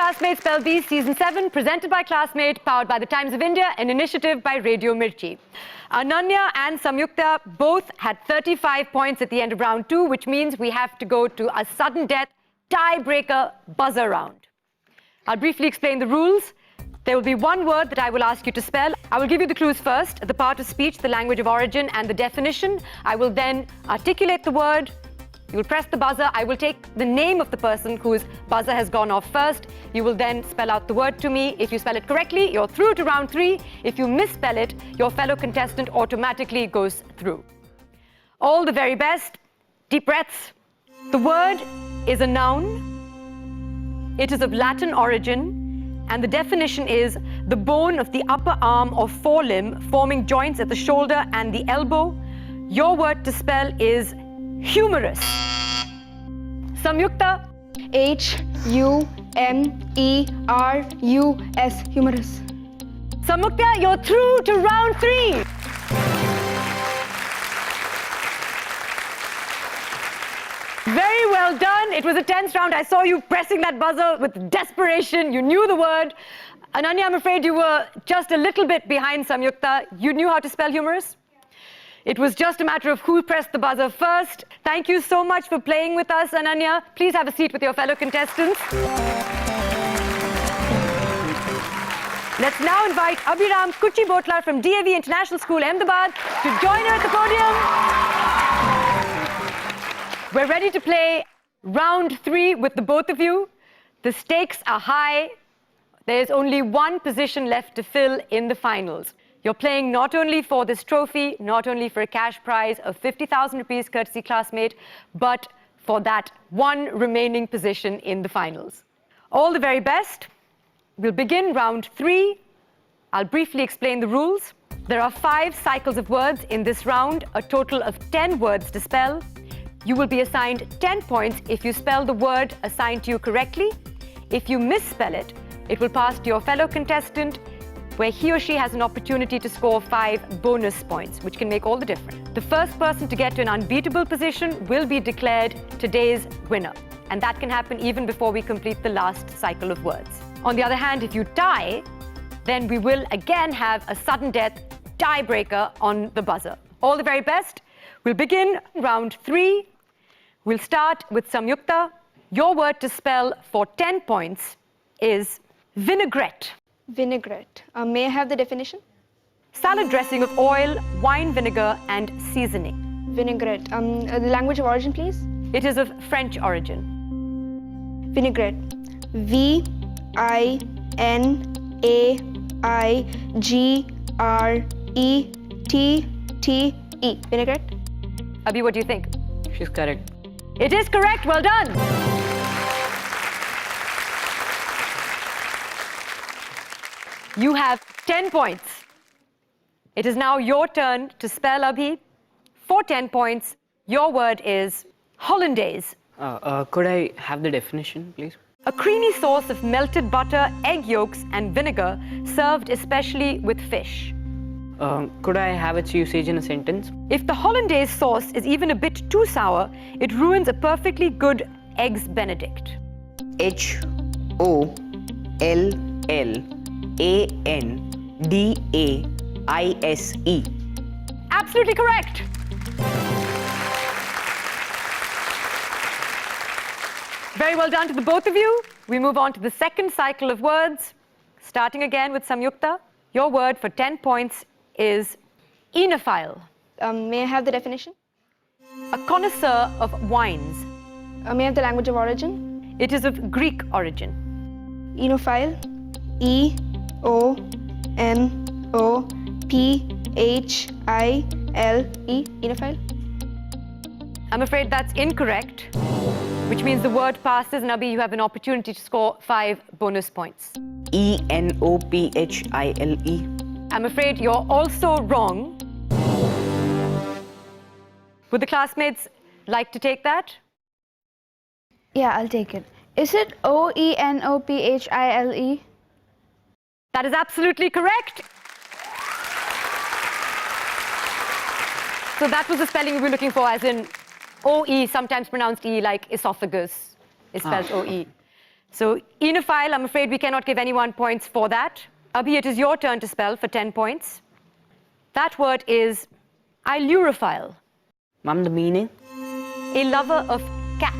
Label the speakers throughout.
Speaker 1: Classmate Spell Bee Season 7, presented by Classmate, powered by the Times of India, an initiative by Radio Mirchi. Ananya and Samyukta both had 35 points at the end of round 2, which means we have to go to a sudden death tiebreaker buzzer round. I'll briefly explain the rules. There will be one word that I will ask you to spell. I will give you the clues first, the part of speech, the language of origin, and the definition. I will then articulate the word. You will press the buzzer. I will take the name of the person whose buzzer has gone off first. You will then spell out the word to me. If you spell it correctly, you're through to round 3. If you misspell it, your fellow contestant automatically goes through. All the very best. Deep breaths. The word is a noun. It is of Latin origin, and the definition is the bone of the upper arm or forelimb forming joints at the shoulder and the elbow. Your word to spell is humorous. Samyukta.
Speaker 2: H-U-M-E-R-U-S. Humorous.
Speaker 1: Samyukta, you're through to round 3. Very well done. It was a tense round. I saw you pressing that buzzer with desperation. You knew the word. Ananya, I'm afraid you were just a little bit behind Samyukta. You knew how to spell humorous? It was just a matter of who pressed the buzzer first. Thank you so much for playing with us, Ananya. Please have a seat with your fellow contestants. Let's now invite Abhiram Kuchi Botla from DAV International School, Ahmedabad, to join her at the podium. We're ready to play round 3 with the both of you. The stakes are high. There's only one position left to fill in the finals. You're playing not only for this trophy, not only for a cash prize of 50,000 rupees courtesy Classmate, but for that one remaining position in the finals. All the very best. We'll begin round 3. I'll briefly explain the rules. There are 5 cycles of words in this round, a total of 10 words to spell. You will be assigned 10 points if you spell the word assigned to you correctly. If you misspell it, it will pass to your fellow contestant, where he or she has an opportunity to score 5 bonus points, which can make all the difference. The first person to get to an unbeatable position will be declared today's winner, and that can happen even before we complete the last cycle of words. On the other hand, if you tie, then we will again have a sudden death tiebreaker on the buzzer. All the very best. We'll begin round 3. We'll start with Samyukta. Your word to spell for 10 points is vinaigrette.
Speaker 2: Vinaigrette. May I have the definition?
Speaker 1: Salad dressing of oil, wine vinegar, and seasoning.
Speaker 2: Vinaigrette. The language of origin, please?
Speaker 1: It is of French origin.
Speaker 2: Vinaigrette. V-I-N-A-I-G-R-E-T-T-E. Vinaigrette.
Speaker 1: Abhi, what do you think?
Speaker 3: She's correct.
Speaker 1: It is correct. Well done. You have 10 points. It is now your turn to spell, Abhi. For 10 points, your word is hollandaise.
Speaker 3: Could I have the definition, please?
Speaker 1: A creamy sauce of melted butter, egg yolks, and vinegar, served especially with fish.
Speaker 3: Could I have its usage in a sentence?
Speaker 1: If the hollandaise sauce is even a bit too sour, it ruins a perfectly good Eggs Benedict.
Speaker 3: H-O-L-L-A-N-D-A-I-S-E.
Speaker 1: Absolutely correct. Very well done to the both of you. We move on to the second cycle of words. Starting again with Samyukta. Your word for 10 points is enophile.
Speaker 2: May I have the definition?
Speaker 1: A connoisseur of wines.
Speaker 2: May I have the language of origin?
Speaker 1: It is of Greek origin.
Speaker 2: Enophile. E-O-N-O-P-H-I-L-E. Enophile.
Speaker 1: I'm afraid that's incorrect, which means the word passes, and Abhi, you have an opportunity to score 5 bonus points.
Speaker 3: E-N-O-P-H-I-L-E.
Speaker 1: I'm afraid you're also wrong. Would the classmates like to take that?
Speaker 4: Yeah, I'll take it. Is it O-E-N-O-P-H-I-L-E?
Speaker 1: That is absolutely correct. So that was the spelling we were looking for, as in O-E, sometimes pronounced E, like esophagus is spelled O-E. So, enophile, I'm afraid we cannot give anyone points for that. Abhi, it is your turn to spell for 10 points. That word is ailurophile,
Speaker 3: Ma'am, the meaning?
Speaker 1: a lover of cats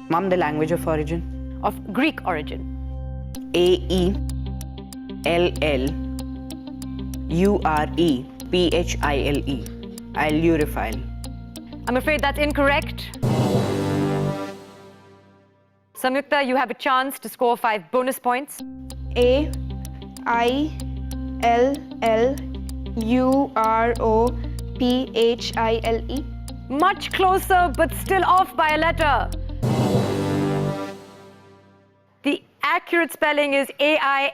Speaker 3: Ma'am, the language of origin?
Speaker 1: of Greek origin.
Speaker 3: Aellurephile. Ailurophile.
Speaker 1: I'm afraid that's incorrect. Samyukta, you have a chance to score 5 bonus points.
Speaker 2: Ailurophile.
Speaker 1: Much closer, but still off by a letter. The accurate spelling is Ailurophile.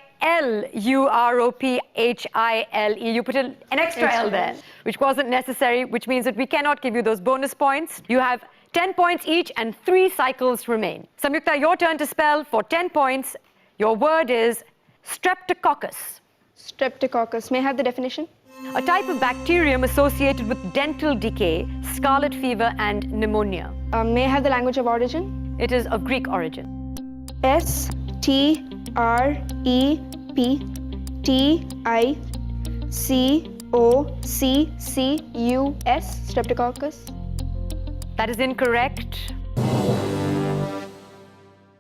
Speaker 1: You put an extra L there, which wasn't necessary, which means that we cannot give you those bonus points. You have 10 points each and 3 cycles remain. Samyukta, your turn to spell for 10 points. Your word is streptococcus.
Speaker 2: Streptococcus. May I have the definition?
Speaker 1: A type of bacterium associated with dental decay, scarlet fever, and pneumonia.
Speaker 2: May I have the language of origin?
Speaker 1: It is of Greek origin.
Speaker 2: Streptococcus. Streptococcus.
Speaker 1: That is incorrect.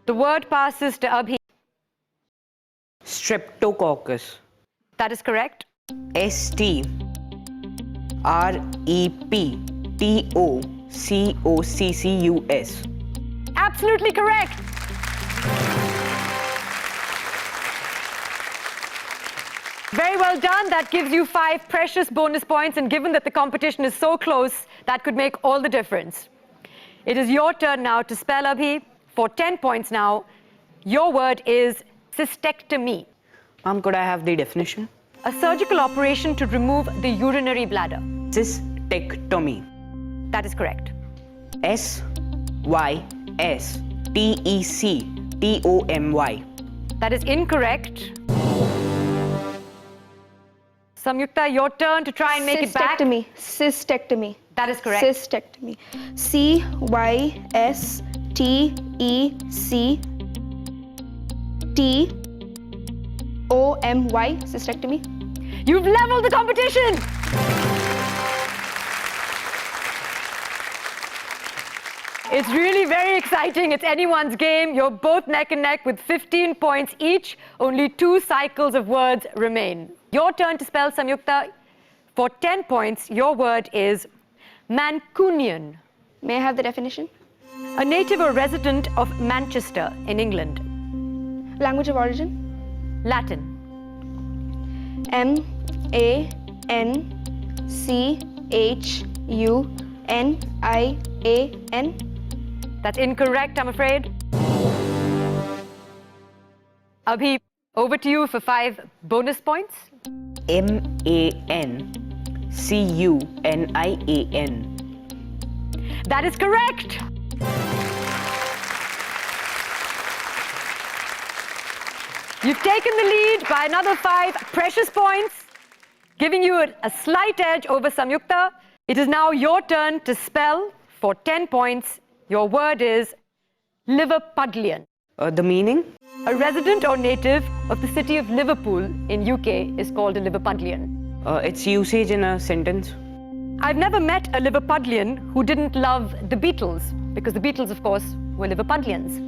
Speaker 1: The word passes to Abhi.
Speaker 3: Streptococcus.
Speaker 1: That is correct.
Speaker 3: Streptococcus.
Speaker 1: Absolutely correct. Very well done. That gives you 5 precious bonus points, and given that the competition is so close, that could make all the difference. It is your turn now to spell, Abhi. For 10 points now, your word is cystectomy.
Speaker 3: Ma'am, could I have the definition?
Speaker 1: A surgical operation to remove the urinary bladder.
Speaker 3: Cystectomy.
Speaker 1: That is correct.
Speaker 3: Systectomy.
Speaker 1: That is incorrect. Samyukta, your turn to try and make it back.
Speaker 2: Cystectomy. Cystectomy.
Speaker 1: That is correct.
Speaker 2: Cystectomy. Cystectomy. Cystectomy.
Speaker 1: You've leveled the competition. It's really very exciting. It's anyone's game. You're both neck and neck with 15 points each. Only 2 cycles of words remain. Your turn to spell, Samyukta. For 10 points, your word is Mancunian.
Speaker 2: May I have the definition?
Speaker 1: A native or resident of Manchester in England.
Speaker 2: Language of origin?
Speaker 1: Latin.
Speaker 2: Mancunian.
Speaker 1: That's incorrect, I'm afraid. Abhi, over to you for 5 bonus points.
Speaker 3: Mancunian.
Speaker 1: That is correct. You've taken the lead by another 5 precious points, giving you a slight edge over Samyukta. It is now your turn to spell for 10 points. Your word is Liverpudlian.
Speaker 3: The meaning?
Speaker 1: A resident or native of the city of Liverpool in UK is called a Liverpudlian.
Speaker 3: Its usage in a sentence?
Speaker 1: I've never met a Liverpudlian who didn't love the Beatles, because the Beatles, of course, were Liverpudlians.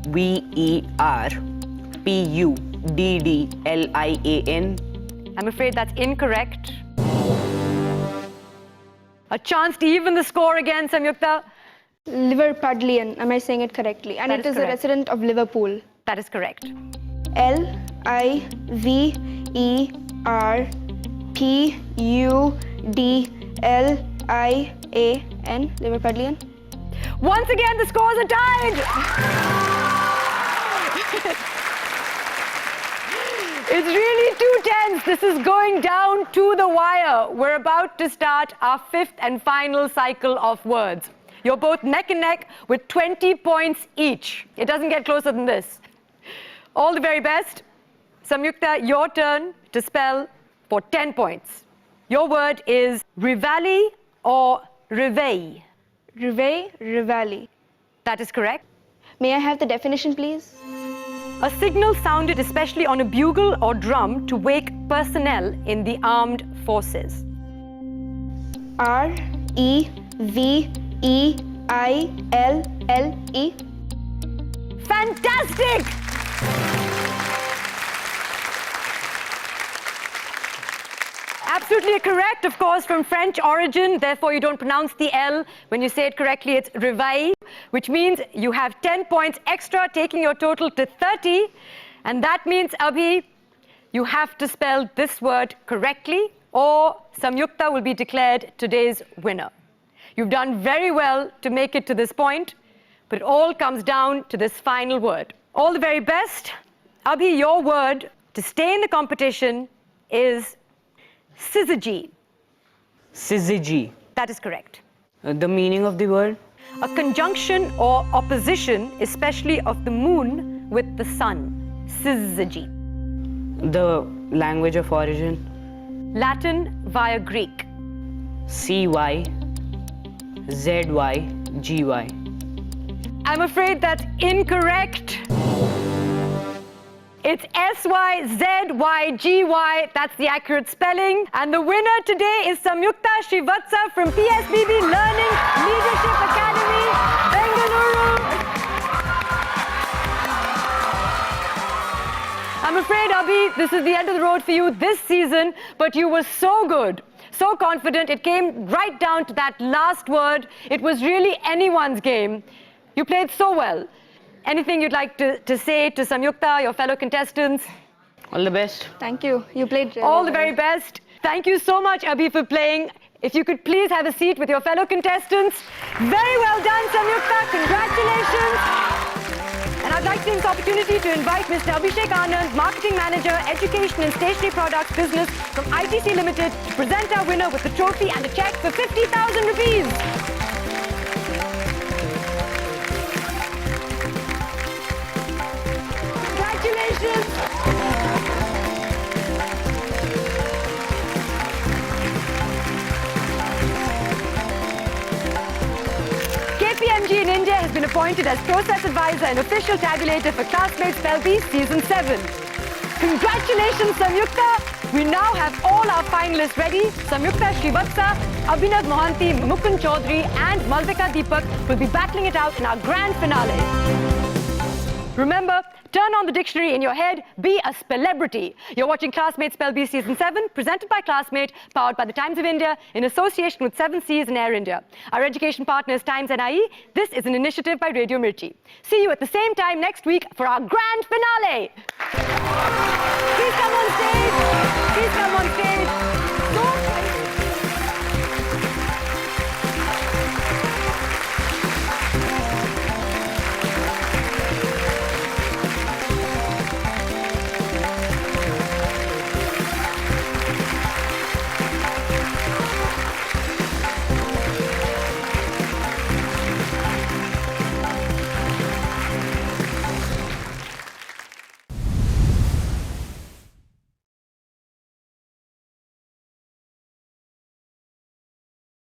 Speaker 3: Liverpudlian.
Speaker 1: I'm afraid that's incorrect. A chance to even the score again, Samyukta.
Speaker 2: Liverpudlian. Am I saying it correctly? And
Speaker 1: That
Speaker 2: it
Speaker 1: is
Speaker 2: is a
Speaker 1: correct.
Speaker 2: resident of Liverpool.
Speaker 1: That is correct.
Speaker 2: Liverpudlian. Liverpudlian.
Speaker 1: Once again, the scores are tied. It's really 2 tense. This is going down to the wire. We're about to start our 5th and final cycle of words. You're both neck and neck with 20 points each. It doesn't get closer than this. All the very best. Samyukta, your turn to spell for 10 points. Your word is Rivali or Riveil.
Speaker 2: Rivali.
Speaker 1: That is correct.
Speaker 2: May I have the definition, please?
Speaker 1: A signal sounded especially on a bugle or drum to wake personnel in the armed forces.
Speaker 2: R-E-V-E-I-L-L-E.
Speaker 1: Fantastic! Absolutely correct, of course, from French origin. Therefore, you don't pronounce the L. When you say it correctly, it's réveil, which means you have 10 points extra, taking your total to 30. And that means, Abhi, you have to spell this word correctly, or Samyukta will be declared today's winner. You've done very well to make it to this point, but it all comes down to this final word. All the very best. Abhi, your word to stay in the competition is syzygy.
Speaker 3: Syzygy.
Speaker 1: That is correct.
Speaker 3: The meaning of the word?
Speaker 1: A conjunction or opposition, especially of the moon with the sun. Syzygy.
Speaker 3: The language of origin?
Speaker 1: Latin via Greek.
Speaker 3: C-Y-Z-Y-G-Y.
Speaker 1: I'm afraid that's incorrect. It's S-Y-Z-Y-G-Y. That's the accurate spelling. And the winner today is Samyukta Srivatsa from PSBB Learning Leadership Academy, Bengaluru. I'm afraid, Abhi, this is the end of the road for you this season, but you were so good, so confident. It came right down to that last word. It was really anyone's game. You played so well. Anything you'd like to say to Samyukta, your fellow contestants?
Speaker 3: All the best.
Speaker 2: Thank you. You played really
Speaker 1: All the
Speaker 2: well.
Speaker 1: very best. Thank you so much, Abhi, for playing. If you could please have a seat with your fellow contestants. Very well done, Samyukta. Congratulations. And I'd like to take this opportunity to invite Mr. Abhishek Anand, Marketing Manager, Education and Stationery Products Business from ITC Limited, to present our winner with the trophy and a cheque for 50,000 rupees. Congratulations. KPMG in India has been appointed as process advisor and official tabulator for Classmate Spell Bee Season 7. Congratulations, Samyukta. We now have all our finalists ready. Samyukta Srivatsa, Abhinav Mohanty, Mukund Chaudhary and Malvika Deepak will be battling it out in our grand finale. Remember, turn on the dictionary in your head, be a spellcelebrity. You're watching Classmate Spell Bee Season 7, presented by Classmate, powered by the Times of India, in association with 7 Seas and Air India. Our education partner is Times NIE. This is an initiative by Radio Mirchi. See you at the same time next week for our grand finale. Please come on stage.